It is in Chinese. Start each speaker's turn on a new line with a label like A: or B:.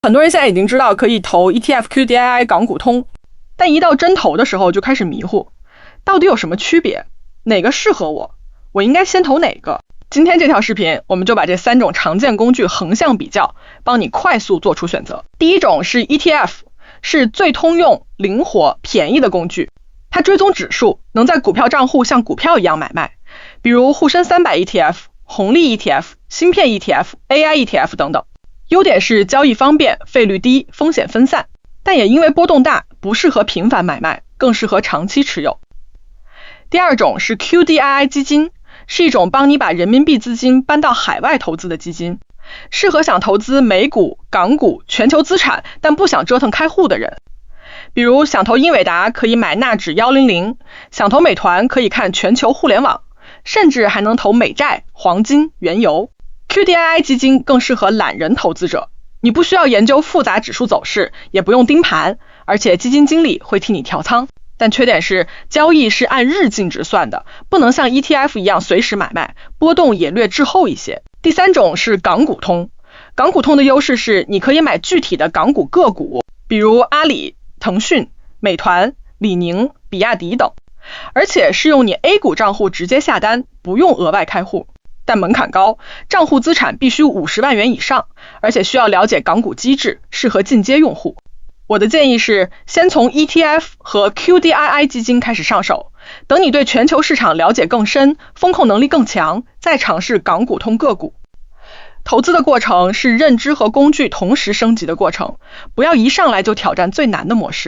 A: 很多人现在已经知道可以投 ETF QDII 港股通，但一到真投的时候就开始迷糊，到底有什么区别？哪个适合我？我应该先投哪个？今天这条视频我们就把这3种常见工具横向比较，帮你快速做出选择。第一种是 ETF， 是最通用、灵活、便宜的工具，它追踪指数，能在股票账户像股票一样买卖，比如沪深300 ETF、红利 ETF、芯片 ETF、AI ETF 等等。优点是交易方便、费率低、风险分散，但也因为波动大，不适合频繁买卖，更适合长期持有。第二种是 QDII 基金，是一种帮你把人民币资金搬到海外投资的基金，适合想投资美股、港股、全球资产，但不想折腾开户的人。比如想投英伟达可以买纳指100，想投美团可以看全球互联网，甚至还能投美债、黄金、原油。QDII 基金更适合懒人投资者，你不需要研究复杂指数走势，也不用盯盘，而且基金经理会替你调仓。但缺点是交易是按日净值算的，不能像 ETF 一样随时买卖，波动也略滞后一些。第三种是港股通，港股通的优势是你可以买具体的港股个股，比如阿里、腾讯、美团、李宁、比亚迪等，而且是用你 A 股账户直接下单，不用额外开户。但门槛高，账户资产必须50万元以上，而且需要了解港股机制，适合进阶用户。我的建议是先从 ETF 和 QDII 基金开始上手，等你对全球市场了解更深，风控能力更强，再尝试港股通个股。投资的过程是认知和工具同时升级的过程，不要一上来就挑战最难的模式。